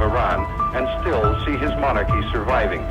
Iran and still see his monarchy surviving.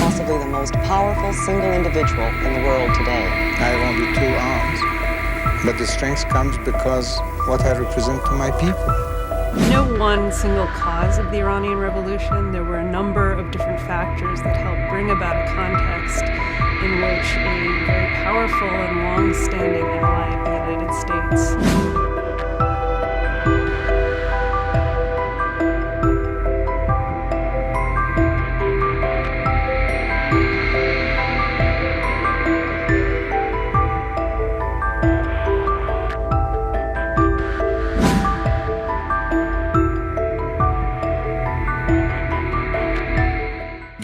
Possibly the most powerful single individual in the world today. I have only two arms, but the strength comes because what I represent to my people. No one single cause of the Iranian Revolution. There were a number of different factors that helped bring about a context in which a very powerful and long-standing ally of the United States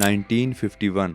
1951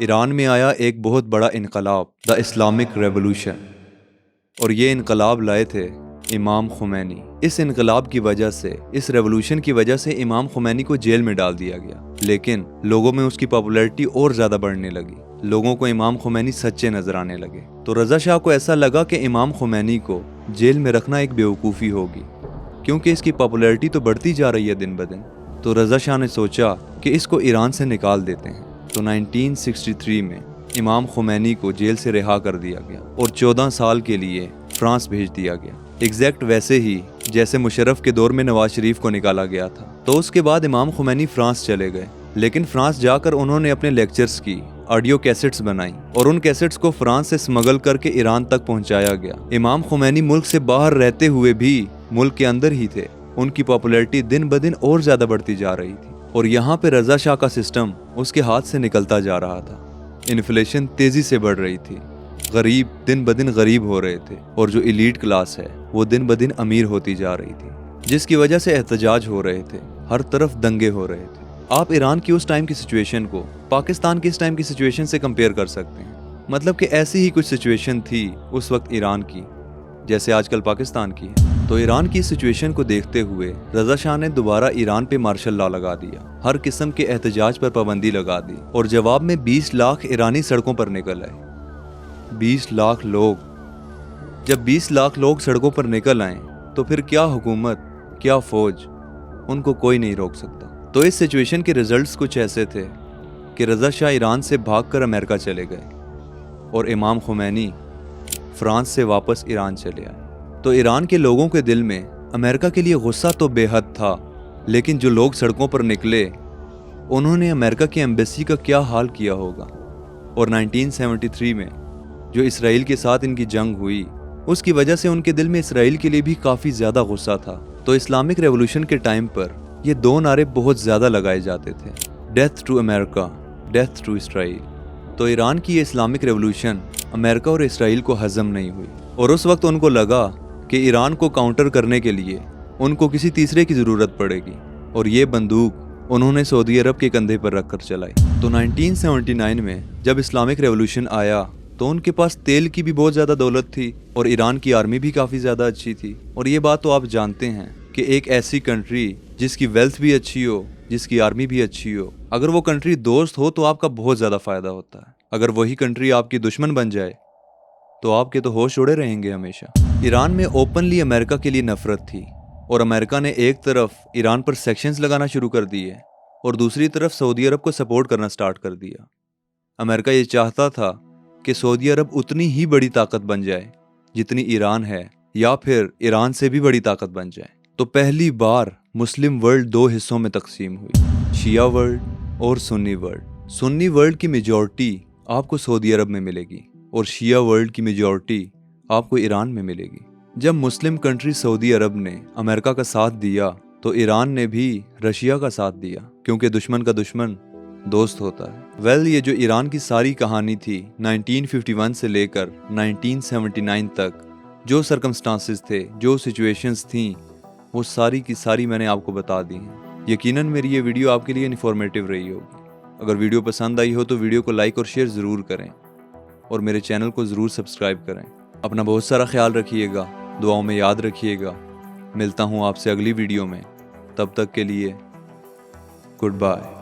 Iran میں آیا ایک بہت بڑا انقلاب، the Islamic revolution, اور یہ انقلاب لائے تھے امام خمینی۔ اس انقلاب کی وجہ سے، اس ریولوشن کی وجہ سے امام خمینی کو جیل میں ڈال دیا گیا، لیکن لوگوں میں اس کی پاپولیرٹی اور زیادہ بڑھنے لگی۔ لوگوں کو امام خمینی سچے نظر آنے لگے، تو رضا شاہ کو ایسا لگا کہ امام خمینی کو جیل میں رکھنا ایک بیوقوفی ہوگی، کیونکہ اس کی پاپولیرٹی تو بڑھتی جا رہی ہے دن بدن۔ تو رضا شاہ نے سوچا کہ اس کو ایران سے نکال دیتے ہیں۔ تو 1963 میں امام خمینی کو جیل سے رہا کر دیا گیا اور 14 سال کے لیے فرانس بھیج دیا گیا، ایگزیکٹ ویسے ہی جیسے مشرف کے دور میں نواز شریف کو نکالا گیا تھا۔ تو اس کے بعد امام خمینی فرانس چلے گئے، لیکن فرانس جا کر انہوں نے اپنے لیکچرز کی آڈیو کیسٹس بنائیں اور ان کیسٹس کو فرانس سے سمگل کر کے ایران تک پہنچایا گیا۔ امام خمینی ملک سے باہر رہتے ہوئے بھی ملک کے اندر ہی تھے، ان کی پاپولیرٹی دن بدن اور زیادہ بڑھتی جا رہی تھی، اور یہاں پہ رضا شاہ کا سسٹم اس کے ہاتھ سے نکلتا جا رہا تھا۔ انفلیشن تیزی سے بڑھ رہی تھی، غریب دن بدن غریب ہو رہے تھے، اور جو ایلیٹ کلاس ہے وہ دن بدن امیر ہوتی جا رہی تھی، جس کی وجہ سے احتجاج ہو رہے تھے، ہر طرف دنگے ہو رہے تھے۔ آپ ایران کی اس ٹائم کی سچویشن کو پاکستان کی اس ٹائم کی سچویشن سے کمپیئر کر سکتے ہیں، مطلب کہ ایسی ہی کچھ سچویشن تھی اس وقت ایران کی جیسے آج کل پاکستان کی ہے۔ تو ایران کی سچویشن کو دیکھتے ہوئے رضا شاہ نے دوبارہ ایران پہ مارشل لا لگا دیا، ہر قسم کے احتجاج پر پابندی لگا دی، اور جواب میں 20 لاکھ ایرانی سڑکوں پر نکل آئے۔ 20 لاکھ لوگ، جب 20 لاکھ لوگ سڑکوں پر نکل آئیں تو پھر کیا حکومت، کیا فوج، ان کو کوئی نہیں روک سکتا۔ تو اس سچویشن کے ریزلٹس کچھ ایسے تھے کہ رضا شاہ ایران سے بھاگ کر امریکہ چلے گئے اور امام خمینی فرانس سے واپس ایران چلے آئے۔ تو ایران کے لوگوں کے دل میں امریکہ کے لیے غصہ تو بے حد تھا، لیکن جو لوگ سڑکوں پر نکلے انہوں نے امریکہ کی ایمبیسی کا کیا حال کیا ہوگا۔ اور 1973 میں جو اسرائیل کے ساتھ ان کی جنگ ہوئی، اس کی وجہ سے ان کے دل میں اسرائیل کے لیے بھی کافی زیادہ غصہ تھا۔ تو اسلامک ریولوشن کے ٹائم پر یہ 2 نعرے بہت زیادہ لگائے جاتے تھے، death to America, death to Israel. تو ایران کی یہ اسلامک ریولوشن امریکہ اور اسرائیل کو ہضم نہیں ہوئی، اور اس وقت ان کو لگا کہ ایران کو کاؤنٹر کرنے کے لیے ان کو کسی تیسرے کی ضرورت پڑے گی، اور یہ بندوق انہوں نے سعودی عرب کے کندھے پر رکھ کر چلائی۔ تو 1979 میں جب اسلامک ریولوشن آیا تو ان کے پاس تیل کی بھی بہت زیادہ دولت تھی، اور ایران کی آرمی بھی کافی زیادہ اچھی تھی۔ اور یہ بات تو آپ جانتے ہیں کہ ایک ایسی کنٹری جس کی ویلتھ بھی اچھی ہو، جس کی آرمی بھی اچھی ہو، اگر وہ کنٹری دوست ہو تو آپ کا بہت زیادہ فائدہ ہوتا ہے۔ اگر وہی کنٹری آپ کی دشمن بن جائے تو آپ کے تو ہوش اڑے رہیں گے ہمیشہ۔ ایران میں اوپنلی امریکہ کے لیے نفرت تھی، اور امریکہ نے ایک طرف ایران پر سیکشنز لگانا شروع کر دیے اور دوسری طرف سعودی عرب کو سپورٹ کرنا سٹارٹ کر دیا۔ امریکہ یہ چاہتا تھا کہ سعودی عرب اتنی ہی بڑی طاقت بن جائے جتنی ایران ہے، یا پھر ایران سے بھی بڑی طاقت بن جائے۔ تو پہلی بار مسلم ورلڈ 2 حصوں میں تقسیم ہوئی، شیعہ ورلڈ اور سنی ورلڈ۔ سنی ورلڈ کی میجورٹی آپ کو سعودی عرب میں ملے گی، اور شیعہ ورلڈ کی میجورٹی آپ کو ایران میں ملے گی۔ جب مسلم کنٹری سعودی عرب نے امریکہ کا ساتھ دیا تو ایران نے بھی رشیا کا ساتھ دیا، کیونکہ دشمن کا دشمن دوست ہوتا ہے۔ یہ جو ایران کی ساری کہانی تھی 1951 سے لے کر 1979 تک، جو سرکمسٹانسز تھے، جو سچویشنز تھیں، وہ ساری کی ساری میں نے آپ کو بتا دی ہیں۔ یقیناً میری یہ ویڈیو آپ کے لیے انفارمیٹیو رہی ہوگی۔ اگر ویڈیو پسند آئی ہو تو ویڈیو کو لائک اور شیئر ضرور کریں، اور میرے چینل کو ضرور سبسکرائب کریں۔ اپنا بہت سارا خیال رکھیے گا، دعاؤں میں یاد رکھیے گا۔ ملتا ہوں آپ سے اگلی ویڈیو میں، تب تک کے لیے گڈ بائے۔